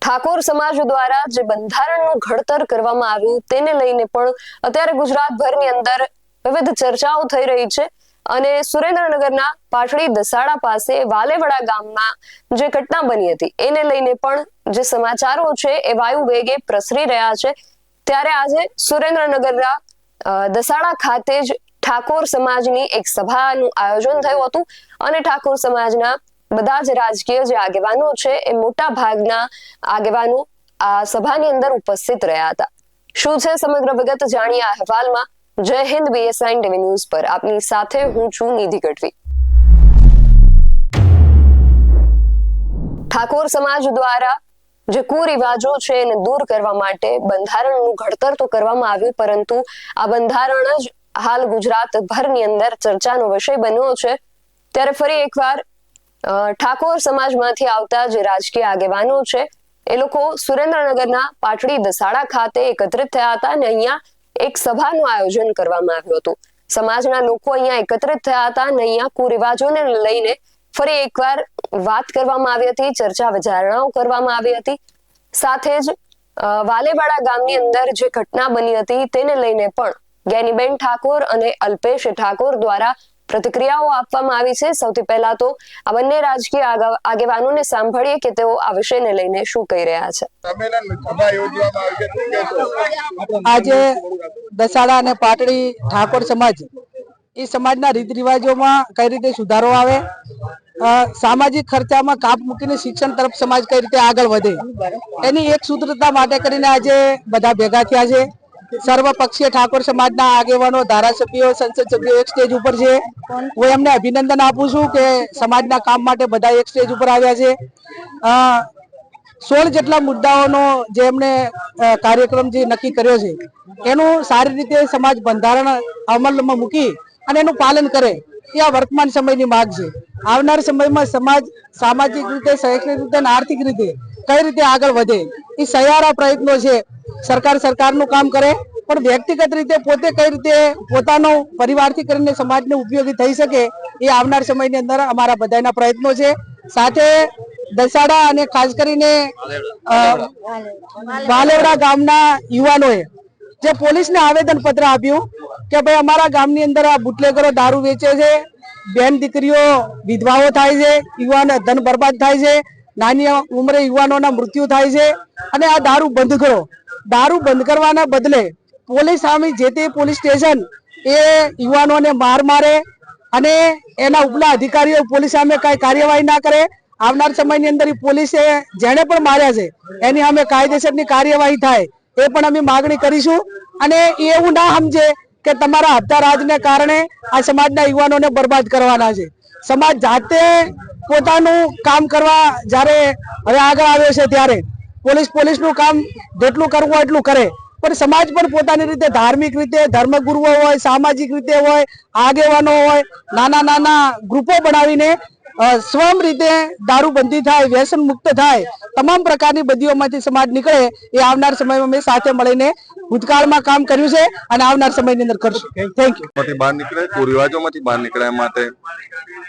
ઠાકોર સમાજ દ્વારા જે બંધારણનું ઘડતર કરવામાં આવ્યું તેને લઈને પણ અત્યારે ગુજરાતભરની અંદર વિવિધ ચર્ચાઓ થઈ રહી છે અને સુરેન્દ્રનગરના પાટડી દસાડા પાસે વાલેવડા ગામમાં જે ઘટના બની હતી એને લઈને પણ જે સમાચારો છે એ વાયુ વેગે પ્રસરી રહ્યા છે। ત્યારે આજે સુરેન્દ્રનગરના દસાડા ખાતે જ ઠાકોર સમાજની એક સભાનું આયોજન થયું હતું અને ઠાકોર સમાજના બધા જ રાજકીય જે આગેવાનો છે એ મોટા ભાગના આગેવાનો આ સભાની અંદર ઉપસ્થિત રહ્યા હતા। શું છે સમગ્ર વિગત જાણીએ આ અહેવાલમાં। જય હિન્દ BSI ટીવી ન્યૂઝ પર આપની સાથે હું છું નિધિ ગઢવી। ઠાકોર સમાજ દ્વારા જે કુરિવાજો છે એને દૂર કરવા માટે બંધારણનું ઘડતર તો કરવામાં આવ્યું, પરંતુ આ બંધારણ જ હાલ ગુજરાત ભરની અંદર ચર્ચાનો વિષય બન્યો છે। ત્યારે ફરી એકવાર ઠાકોર સમાજમાંથી આવતા જે રાજકીય આગેવાનો છે એ લોકો સુરેન્દ્રનગરના પાટડી દસાડા ખાતે એકત્રિત થયા હતા અને અહીંયા એક સભાનું આયોજન કરવામાં આવ્યું હતું। સમાજના લોકો અહીંયા એકત્રિત થયા હતા અને અહીંયા કુરિવાજોને લઈને ફરી એકવાર વાત કરવામાં આવી હતી, ચર્ચા વિચારણાઓ કરવામાં આવી હતી। સાથે જ વાલેવાડા ગામની અંદર જે ઘટના બની હતી તેને લઈને પણ જ્ઞાનીબેન ઠાકોર અને અલ્પેશ ઠાકોર દ્વારા પ્રતિક્રિયાઓ આપવામાં આવી છે। સૌથી પહેલા તો આ બંને રાજકીય આગેવાનોને સાંભળીએ કે તેઓ આ વિષયને લઈને શું કહી રહ્યા છે। આજે દસાડા અને પાટડી ઠાકોર સમાજ એ સમાજના રીત રિવાજોમાં કઈ રીતે સુધારો આવે, સામાજિક ખર્ચામાં કાપ મૂકીને શિક્ષણ તરફ સમાજ કઈ રીતે આગળ વધે એની એક સૂત્રતા માટે કરીને આજે બધા ભેગા થયા છે। સર્વપક્ષીય ઠાકોર સમાજના આગેવાનો, ધારાસભ્યો, સંસદ સભ્યો એક સ્ટેજ ઉપર છે। હું એમને અભિનંદન આપું છું કે સમાજના કામ માટે બધા એક સ્ટેજ ઉપર આવ્યા છે। 16 જેટલા મુદ્દાઓનો જે એમને કાર્યક્રમ જે નક્કી કર્યો છે એનું સારી રીતે સમાજ બંધારણ અમલમાં મૂકી અને એનું પાલન કરે એ આ વર્તમાન સમયની માંગ છે। આવનાર સમયમાં સમાજ સામાજિક રીતે, શૈક્ષણિક રીતે અને આર્થિક રીતે કઈ રીતે આગળ વધે એ સહિયારા પ્રયત્નો છે। સરકારનું કામ કરે પણ વ્યક્તિગત રીતે પોતે કઈ રીતે પોતાનો પરિવારથી કરીને સમાજને ઉપયોગી થઈ શકે એ આવનાર સમયની અંદર અમારા બધાના પ્રયત્નો છે। સાથે દસાડા અને ખાસ કરીને વાલેવડા ગામના યુવાનોએ જે પોલીસને આવેદન પત્ર આપ્યું કે ભાઈ અમારા ગામની અંદર આ બુટલેગરો દારૂ વેચે છે, બેન દીકરીઓ વિધવાઓ થાય છે, યુવાનો ધન બરબાદ થાય છે, નાની ઉંમરે યુવાનોના મૃત્યુ થાય છે અને આ દારૂ બંધ કરો। દારૂ બંધ કરવાના બદલે પોલીસ સામે જે તે પોલીસ સ્ટેશન એ યુવાનોને માર મારે અને એના ઉપલા અધિકારીઓ પોલીસ સામે કઈ કાર્યવાહી ના કરે। આવનાર સમયની અંદર પોલીસે જેને પણ માર્યા છે એની સામે કાયદેસરની કાર્યવાહી થાય એ પણ અમે માગણી કરીશું। અને એવું ના સમજે કે તમારા હપ્તા રાજને કારણે આ સમાજના યુવાનોને બરબાદ કરવાના છે। સમાજ જાતે પોતાનું કામ કરવા જ્યારે હવે આગળ આવ્યો છે ત્યારે પોલીસનું કામ જેટલું કરવું હોય એટલું કરે, પણ સમાજ પણ પોતાની રીતે ધાર્મિક રીતે, ધર્મગુરુઓ હોય, સામાજિક રીતે હોય, આગેવાનો હોય, નાના નાના ગ્રુપો બનાવીને સ્વયં રીતે દારૂબંધી થાય, વ્યસન મુક્ત થાય, તમામ પ્રકારની બદીઓમાંથી સમાજ નીકળે એ આવનાર સમયમાં મેં સાથે મળીને ભૂતકાળમાં કામ કર્યું છે અને આવનાર સમયની અંદર કરશું। Thank you. બહાર નીકળે, કુરિવાજોમાંથી બહાર નીકળે એ માટે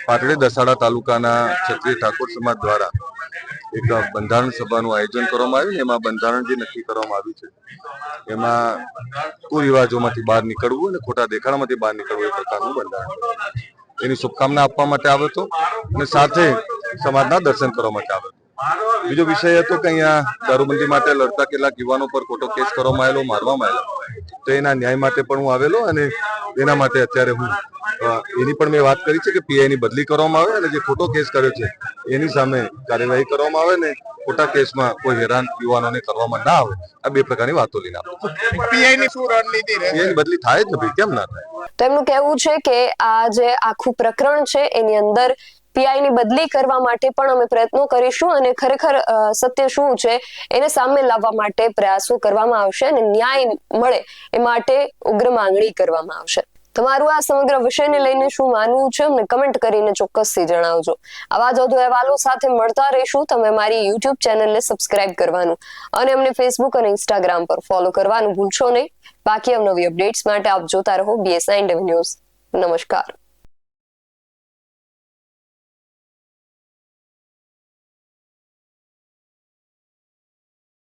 પાટડી દસાડા તાલુકાના ક્ષત્રિય ઠાકોર સમાજ દ્વારા એક બંધારણ સભાનું આયોજન કરવામાં આવ્યું। એમાં બંધારણ જે નક્કી કરવામાં આવ્યું છે એમાં કુરિવાજોમાંથી બહાર નીકળવું અને ખોટા દેખાડામાંથી બહાર નીકળવું એ પ્રકારનું બંધારણ, એની શુભકામના આપવા માટે આવ્યો હતો અને સાથે સમાજના દર્શન કરવા માટે આવ્યો હતો। બીજો વિષય હતો કે અહીંયા દારૂબંધી માટે લડતા કેટલાક યુવાનો પર ખોટો કેસ કરવામાં આવેલો, મારવામાં આવેલો, તો એના ન્યાય માટે પણ હું આવેલો અને એના માટે અત્યારે હું એની પણ મેં વાત કરી છે કે PI ની બદલી કરવામાં આવે અને જે ખોટો કેસ કર્યો છે એની સામે કાર્યવાહી કરવામાં આવે ને ખોટા કેસમાં કોઈ હેરાન યુવાનોને કરવામાં ના આવે। આ બે પ્રકારની વાતો લઈને આપણે PI ની શું રણનીતિ રહે? PI ની બદલી થાય જ ને, કેમ ના થાય? તેમનું કહેવું છે કે આ જે આખું પ્રકરણ છે એની અંદર PI ની બદલી કરવા માટે પણ અમે પ્રયત્નો કરીશું અને ખરેખર સત્ય શું છે એને સામે લાવવા માટે પ્રયાસો કરવામાં આવશે અને ન્યાય મળે એ માટે ઉગ્ર માંગણી કરવામાં આવશે। તમારું આ સમગ્ર વિષયને લઈને શું માનવું છે અમને કમેન્ટ કરીને ચોક્કસથી જણાવજો। આવા જ વધુ અહેવાલો સાથે મળતા રહીશું। તમે મારી YouTube ચેનલને સબસ્ક્રાઇબ કરવાનું અને અમને Facebook અને Instagram પર ફોલો કરવાનું ભૂલશો નહીં। બાકી અવનવી અપડેટ્સ માટે આપ જોતા રહો BSI ટીવી ન્યૂઝ। નમસ્કાર।